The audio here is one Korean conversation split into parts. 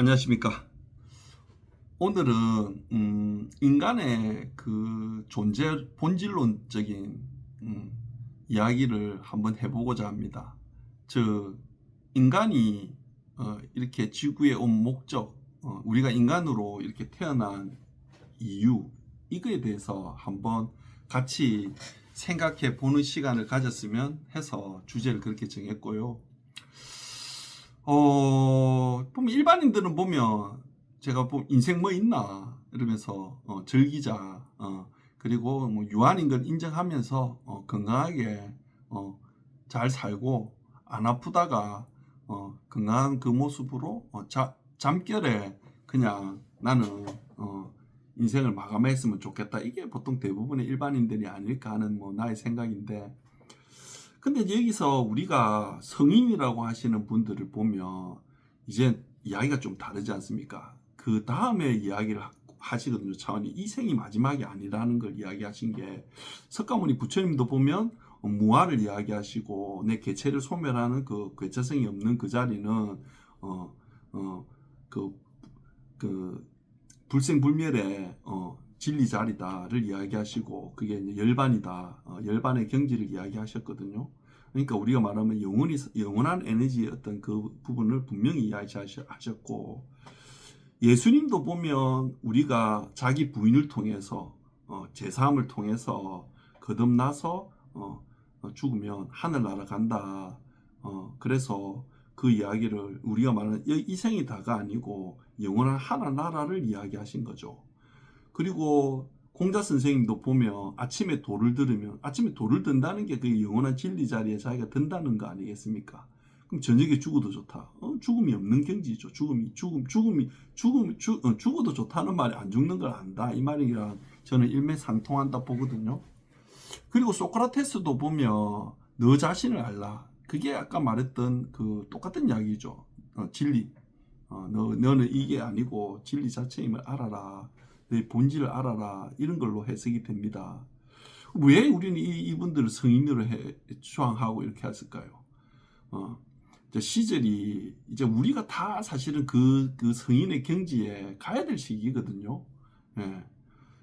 안녕하십니까. 오늘은 인간의 그 존재 본질론적인 이야기를 한번 해보고자 합니다. 즉 인간이 이렇게 지구에 온 목적, 우리가 인간으로 이렇게 태어난 이유, 이거에 대해서 한번 같이 생각해 보는 시간을 가졌으면 해서 주제를 그렇게 정했고요. 보면 일반인들은 보면 제가 보면 인생 뭐 있나 이러면서 즐기자, 그리고 뭐 유한인 걸 인정하면서 건강하게 잘 살고 안 아프다가 건강한 그 모습으로 잠결에 그냥 나는 인생을 마감했으면 좋겠다. 이게 보통 대부분의 일반인들이 아닐까 하는 뭐 나의 생각인데, 근데 여기서 우리가 성인이라고 하시는 분들을 보면 이제 이야기가 좀 다르지 않습니까? 그 다음에 이야기를 하시거든요. 차원이 이 생이 마지막이 아니라는 걸 이야기하신 게, 석가모니 부처님도 보면 무아를 이야기하시고 내 개체를 소멸하는 그 괴차성이 없는 그 자리는 어, 그, 그 불생불멸의 진리 자리다를 이야기하시고, 그게 이제 열반이다, 열반의 경지를 이야기하셨거든요. 그러니까 우리가 말하면 영원한 에너지의 어떤 그 부분을 분명히 이야기하셨고, 예수님도 보면 우리가 자기 부인을 통해서 제사함을 통해서 거듭나서 죽으면 하늘나라 간다. 그래서 그 이야기를 우리가 말하는 이 생이 다가 아니고 영원한 하늘나라를 이야기하신 거죠. 그리고 공자 선생님도 보면 아침에 도를 들으면, 아침에 도를 든다는 게 그 영원한 진리 자리에 자기가 든다는 거 아니겠습니까? 그럼 저녁에 죽어도 좋다. 죽음이 없는 경지죠. 죽어도 좋다는 말이 안 죽는 걸 안다. 이 말이랑 저는 일맥상통한다 보거든요. 그리고 소크라테스도 보면 너 자신을 알라. 그게 아까 말했던 그 똑같은 이야기죠. 진리. 너는 이게 아니고 진리 자체임을 알아라. 내 본질을 알아라. 이런 걸로 해석이 됩니다. 왜 우리는 이분들을 성인으로 추앙하고 이렇게 했을까요? 시절이 이제 우리가 다 사실은 그 성인의 경지에 가야 될 시기거든요. 예.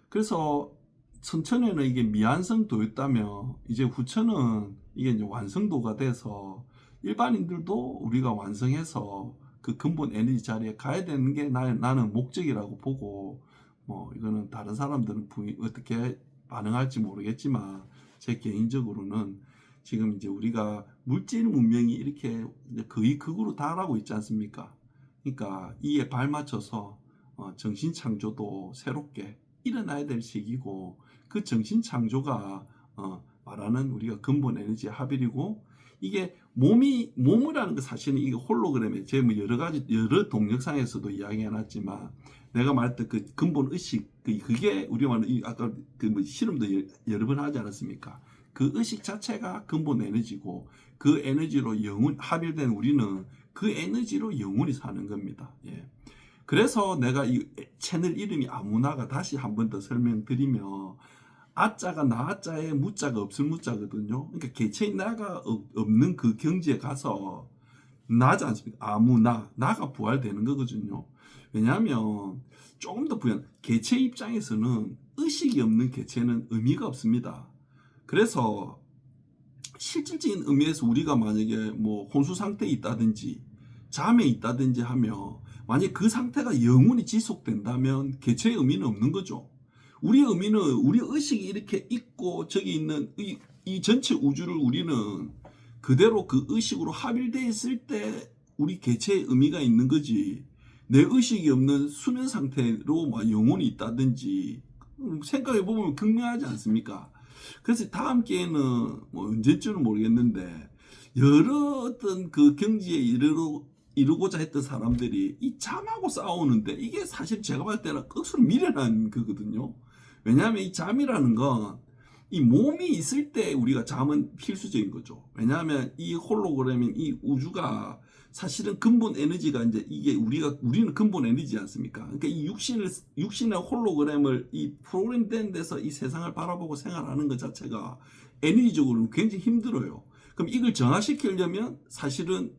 그래서 선천에는 이게 미완성도였다면 이제 후천은 이게 이제 완성도가 돼서 일반인들도 우리가 완성해서 그 근본 에너지 자리에 가야 되는 게 나는 목적이라고 보고, 뭐 이거는 다른 사람들은 어떻게 반응할지 모르겠지만 제 개인적으로는 지금 이제 우리가 물질 문명이 이렇게 거의 극으로 달하고 있지 않습니까? 그러니까 이에 발맞춰서 정신 창조도 새롭게 일어나야 될 시기고, 그 정신 창조가 말하는 우리가 근본 에너지 합일이고, 이게 몸이라는 거 사실은 이게 홀로그램에 제 뭐 여러 동영상에서도 이야기해놨지만, 내가 말했던 그 근본 의식, 그게 우리가 말하는 아까 그 뭐 실험도 여러 번 하지 않았습니까? 그 의식 자체가 근본 에너지고, 그 에너지로 합일된 우리는 그 에너지로 영원히 사는 겁니다. 예. 그래서 내가 이 채널 이름이 아무나가 다시 한 번 더 설명드리면, 아자가 나자에 무자가 없을 무자거든요. 그러니까 개체인 나가 없는 그 경지에 가서 나지 않습니까? 아무나, 나가 부활되는 거거든요. 왜냐하면 조금 더 개체 입장에서는 의식이 없는 개체는 의미가 없습니다. 그래서 실질적인 의미에서 우리가 만약에 뭐 혼수 상태에 있다든지 잠에 있다든지 하면, 만약 그 상태가 영원히 지속된다면 개체의 의미는 없는 거죠. 우리의 의미는 우리 의식이 이렇게 있고 저기 있는 이 전체 우주를 우리는 그대로 그 의식으로 합일되어 있을 때 우리 개체의 의미가 있는 거지, 내 의식이 없는 수면 상태로 막 영원히 있다든지 생각해보면 극명하지 않습니까? 그래서 다음 기회는 뭐 언제쯤은 모르겠는데, 여러 어떤 그 경지에 이루고자 했던 사람들이 이 잠하고 싸우는데, 이게 사실 제가 봤을 때는 끝으로 미련한 거거든요. 왜냐하면 이 잠이라는 건 이 몸이 있을 때 우리가 잠은 필수적인 거죠. 왜냐하면 이 홀로그램인 이 우주가 사실은 근본 에너지가 이제 우리는 근본 에너지지 않습니까? 그러니까 이 육신의 홀로그램을 이 프로그램된 데서 이 세상을 바라보고 생활하는 것 자체가 에너지적으로는 굉장히 힘들어요. 그럼 이걸 정화시키려면 사실은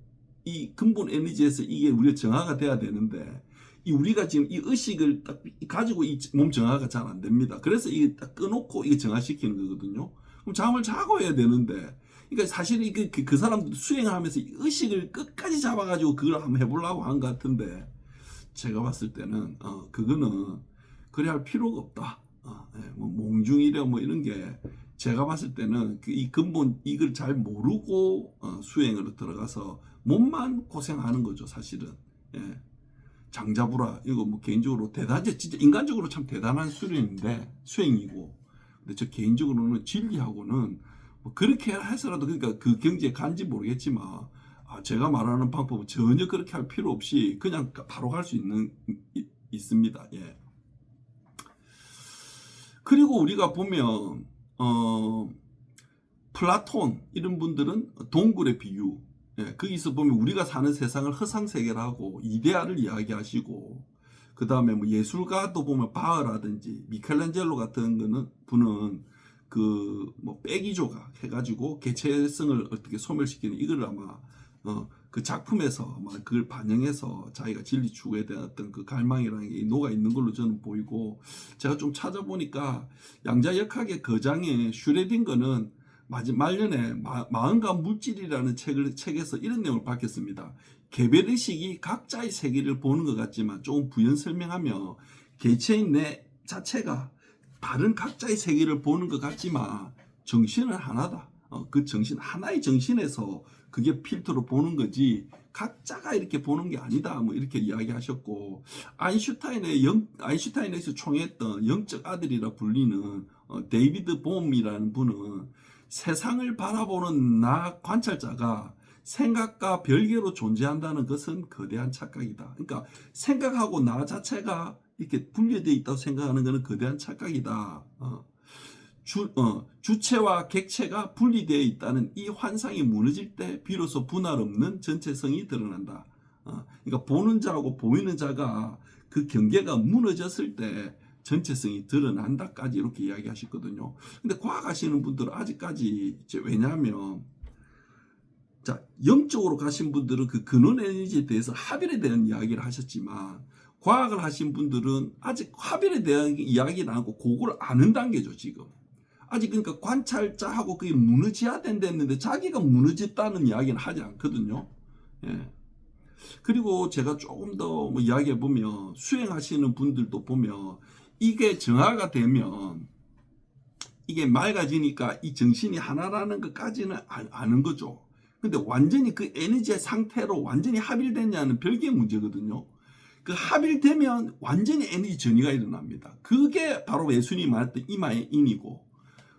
이 근본 에너지에서 이게 우리가 정화가 돼야 되는데 이 우리가 지금 이 의식을 딱 가지고 이 몸 정화가 잘 안 됩니다. 그래서 이게 딱 꺼놓고 이게 정화시키는 거거든요. 그럼 잠을 자고 해야 되는데, 그러니까 사실 이게 그 사람도 수행하면서 이 의식을 끝까지 잡아가지고 그걸 한번 해보려고 한 것 같은데, 제가 봤을 때는 그거는 그래 할 필요가 없다. 뭐 몽중이래 뭐 이런 게 제가 봤을 때는 이 근본 이걸 잘 모르고 수행으로 들어가서 몸만 고생하는 거죠, 사실은. 예. 장자부라 이거 뭐 개인적으로 대단지 진짜 인간적으로 참 대단한 수행이고, 근데 저 개인적으로는 진리하고는 뭐 그렇게 해서라도, 그러니까 그 경지에 간지 모르겠지만 제가 말하는 방법은 전혀 그렇게 할 필요 없이 그냥 바로 갈 수 있습니다. 예. 그리고 우리가 보면 플라톤 이런 분들은 동굴의 비유, 예, 거기서 보면 우리가 사는 세상을 허상세계라고 이데아를 이야기하시고, 그 다음에 뭐 예술가도 보면 바흐라든지 미켈란젤로 같은 분은 그 뭐 빼기 조각 해가지고 개체성을 어떻게 소멸시키는 이걸 아마 그 작품에서 아마 그걸 반영해서 자기가 진리 추구에 대한 어떤 그 갈망이라는 게 녹아 있는 걸로 저는 보이고, 제가 좀 찾아보니까 양자역학의 거장의 슈레딩거는 말년에 마음과 물질이라는 책에서 이런 내용을 밝혔습니다. 개별의식이 각자의 세계를 보는 것 같지만 조금 부연 설명하며, 개체인 내 자체가 다른 각자의 세계를 보는 것 같지만 정신은 하나다. 그 정신, 하나의 정신에서 그게 필터로 보는 거지 각자가 이렇게 보는 게 아니다. 뭐 이렇게 이야기하셨고, 아인슈타인에서 총했던 영적 아들이라 불리는 데이비드 봄이라는 분은 세상을 바라보는 나 관찰자가 생각과 별개로 존재한다는 것은 거대한 착각이다. 그러니까 생각하고 나 자체가 이렇게 분리되어 있다고 생각하는 것은 거대한 착각이다. 주체와 객체가 분리되어 있다는 이 환상이 무너질 때 비로소 분할 없는 전체성이 드러난다. 그러니까 보는 자하고 보이는 자가 그 경계가 무너졌을 때 전체성이 드러난다까지 이렇게 이야기하셨거든요. 근데 과학하시는 분들은 아직까지 왜냐하면 자, 영적으로 가신 분들은 그 근원 에너지에 대해서 합일에 대한 이야기를 하셨지만, 과학을 하신 분들은 아직 합일에 대한 이야기는 안 하고 그걸 아는 단계죠, 지금. 아직 그러니까 관찰자하고 그게 무너져야 된다는데 자기가 무너졌다는 이야기는 하지 않거든요. 예. 그리고 제가 조금 더 뭐 이야기해 보면 수행하시는 분들도 보면 이게 정화가 되면 이게 맑아지니까 이 정신이 하나라는 것까지는 아는 거죠. 근데 완전히 그 에너지의 상태로 완전히 합일됐냐는 별개의 문제거든요. 그 합일되면 완전히 에너지 전이가 일어납니다. 그게 바로 예수님이 말했던 이마의 인이고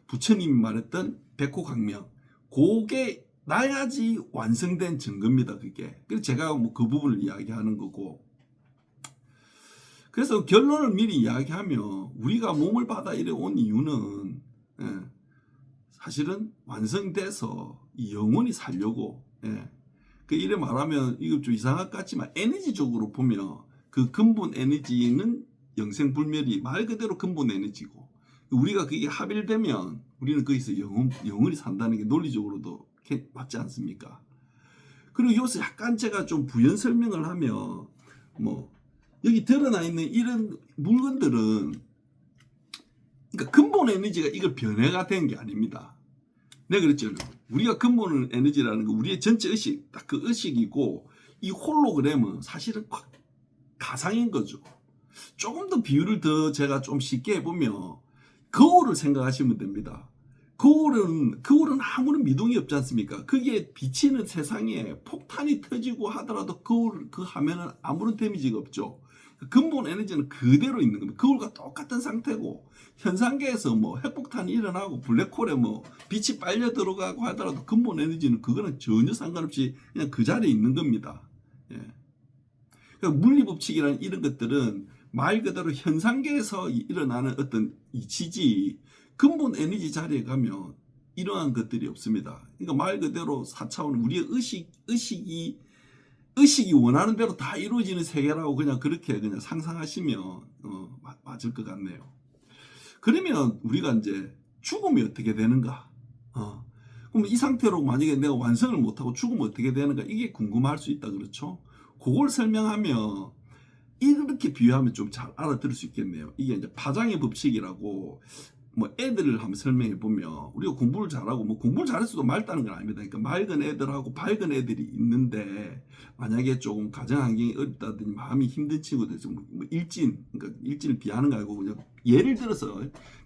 부처님이 말했던 백호강명, 그게 나야지 완성된 증거입니다. 그게. 그래서 제가 뭐 그 부분을 이야기하는 거고, 그래서 결론을 미리 이야기하면 우리가 몸을 받아 이래 온 이유는 사실은 완성돼서 이 영혼이 살려고, 그 이래 말하면 이거 좀 이상할 것 같지만 에너지적으로 보면 그 근본 에너지는 영생불멸이 말 그대로 근본 에너지고, 우리가 그게 합일되면 우리는 거기서 영원히 산다는 게 논리적으로도 맞지 않습니까? 그리고 여기서 약간 제가 좀 부연 설명을 하면, 뭐 여기 드러나 있는 이런 물건들은 그러니까 근본 에너지가 이걸 변해가 된 게 아닙니다. 내가 그랬죠. 우리가 근본 에너지라는 거 우리의 전체 의식, 딱 그 의식이고, 이 홀로그램은 사실은 가상인 거죠. 조금 더 비유를 더 제가 좀 쉽게 해보면 거울을 생각하시면 됩니다. 거울은 아무런 미동이 없지 않습니까? 거기에 비치는 세상에 폭탄이 터지고 하더라도 그 화면은 아무런 데미지가 없죠. 근본 에너지는 그대로 있는 겁니다. 거울과 똑같은 상태고, 현상계에서 뭐 핵폭탄이 일어나고 블랙홀에 뭐 빛이 빨려 들어가고 하더라도 근본 에너지는 그거는 전혀 상관없이 그냥 그 자리에 있는 겁니다. 예. 그러니까 물리법칙이라는 이런 것들은 말 그대로 현상계에서 일어나는 어떤 이치지, 근본 에너지 자리에 가면 이러한 것들이 없습니다. 그러니까 말 그대로 4차원 우리의 의식이 원하는 대로 다 이루어지는 세계라고 그렇게 상상하시면 맞을 것 같네요. 그러면 우리가 이제 죽음이 어떻게 되는가? 그럼 이 상태로 만약에 내가 완성을 못하고 죽으면 어떻게 되는가, 이게 궁금할 수 있다, 그렇죠? 그걸 설명하면, 이렇게 비유하면 좀 잘 알아들을 수 있겠네요. 이게 이제 파장의 법칙이라고, 뭐 애들을 한번 설명해 보면, 우리가 공부를 잘하고 뭐 공부를 잘했어도 맑다는 건 아닙니다. 그러니까 맑은 애들하고 밝은 애들이 있는데, 만약에 조금 가정 환경이 어렵다든지 마음이 힘든 친구들, 뭐 일진, 그러니까 일진을 비하는 거 아니고 그냥 예를 들어서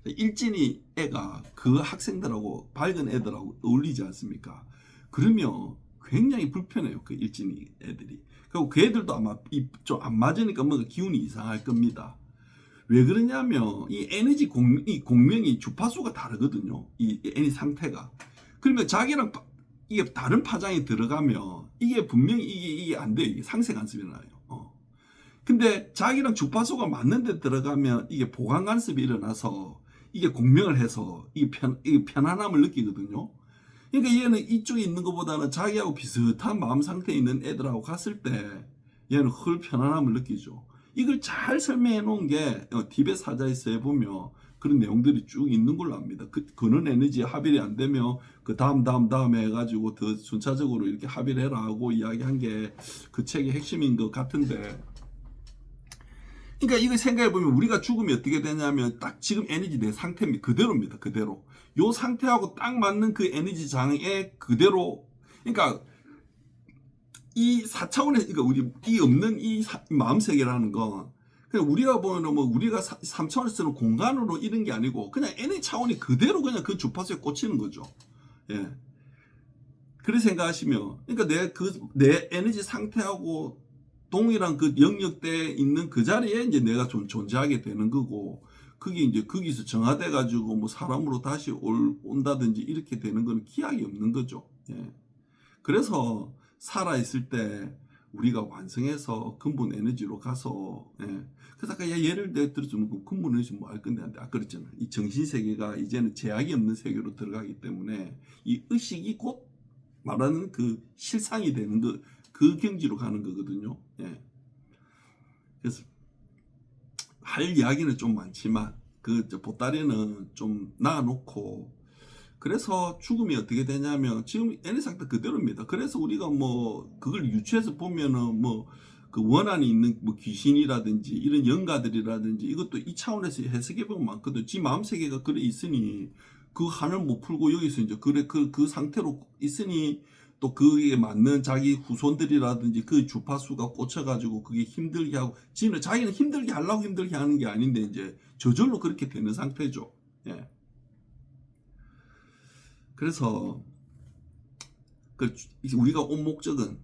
일진이 애가 그 학생들하고 밝은 애들하고 어울리지 않습니까? 그러면 굉장히 불편해요, 그 일진이 애들이. 그리고 그 애들도 아마 좀 안 맞으니까 뭔가 기운이 이상할 겁니다. 왜 그러냐면 이 에너지 이 공명이 주파수가 다르거든요. 이 에너지 상태가. 그러면 자기랑 이게 다른 파장이 들어가면 이게 분명히 이게 안 돼요. 이게 상쇄간섭이 나요. 근데 자기랑 주파수가 맞는 데 들어가면 이게 보강간섭이 일어나서 이게 공명을 해서 이게 편안함을 느끼거든요. 그러니까 얘는 이쪽에 있는 것보다는 자기하고 비슷한 마음 상태에 있는 애들하고 갔을 때 얘는 훨 편안함을 느끼죠. 이걸 잘 설명해 놓은 게 티벳 사자에서 해보면 그런 내용들이 쭉 있는 걸로 압니다. 그는 에너지 합일이 안 되면 그 다음에 해가지고 더 순차적으로 이렇게 합의를 해라 하고 이야기한 게 그 책의 핵심인 것 같은데, 그러니까 이거 생각해보면 우리가 죽으면 어떻게 되냐면 딱 지금 에너지 내 상태입니다. 그대로입니다. 그대로. 요 상태하고 딱 맞는 그 에너지 장애 그대로. 그러니까 이 4차원에서, 그러니까 우리 이 없는 이 마음 세계라는 건 그냥 우리가 보면 뭐 우리가 3차원에서는 공간으로 이런 게 아니고 그냥 에너지 차원이 그대로 그냥 그 주파수에 꽂히는 거죠. 예. 그렇게 생각하시면, 그러니까 내 에너지 상태하고 동일한 그 영역대에 있는 그 자리에 이제 내가 존재하게 되는 거고, 그게 이제 거기서 정화돼 가지고 뭐 사람으로 다시 온다든지 이렇게 되는 건 기약이 없는 거죠. 예. 그래서 살아있을 때 우리가 완성해서 근본 에너지로 가서, 예. 그래서 아까 예를 들어주면 그 근본 에너지 뭐 알 건데, 아까 그랬잖아요. 이 정신세계가 이제는 제약이 없는 세계로 들어가기 때문에 이 의식이 곧 말하는 그 실상이 되는 그 경지로 가는 거거든요. 예. 그래서 할 이야기는 좀 많지만 그 보따리는 좀 놔놓고, 그래서 죽음이 어떻게 되냐면 지금 애니 상태 그대로입니다. 그래서 우리가 뭐 그걸 유추해서 보면은 뭐 그 원한이 있는 뭐 귀신이라든지 이런 영가들이라든지 이것도 이 차원에서 해석해 보면 많거든. 지 마음 세계가 그래 있으니 그 한을 못 풀고 여기서 이제 그 상태로 있으니 또 그에 맞는 자기 후손들이라든지 그 주파수가 꽂혀가지고 그게 힘들게 하고, 자기는 힘들게 하려고 힘들게 하는 게 아닌데 이제 저절로 그렇게 되는 상태죠. 예. 그래서 우리가 온 목적은,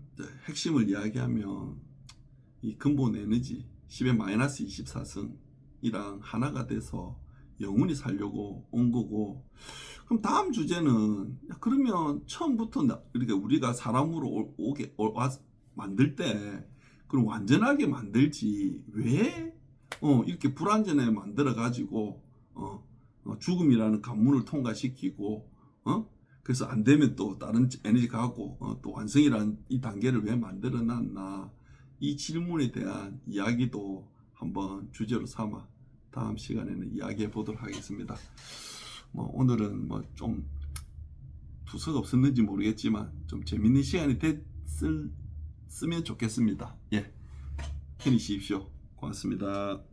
핵심을 이야기하면 이 근본 에너지 10의 마이너스 24승이랑 하나가 돼서 영원히 살려고 온 거고, 그럼 다음 주제는 그러면 처음부터 그러니까 우리가 사람으로 만들 때 그럼 완전하게 만들지 왜 이렇게 불완전하게 만들어 가지고 죽음이라는 관문을 통과시키고 그래서 안 되면 또 다른 에너지 가고 또 완성이라는 이 단계를 왜 만들어 놨나, 이 질문에 대한 이야기도 한번 주제로 삼아 다음 시간에는 이야기해 보도록 하겠습니다. 뭐 오늘은 뭐 좀 두서가 없었는지 모르겠지만 좀 재밌는 시간이 됐으면 좋겠습니다. 예, 힘내십시오. 고맙습니다.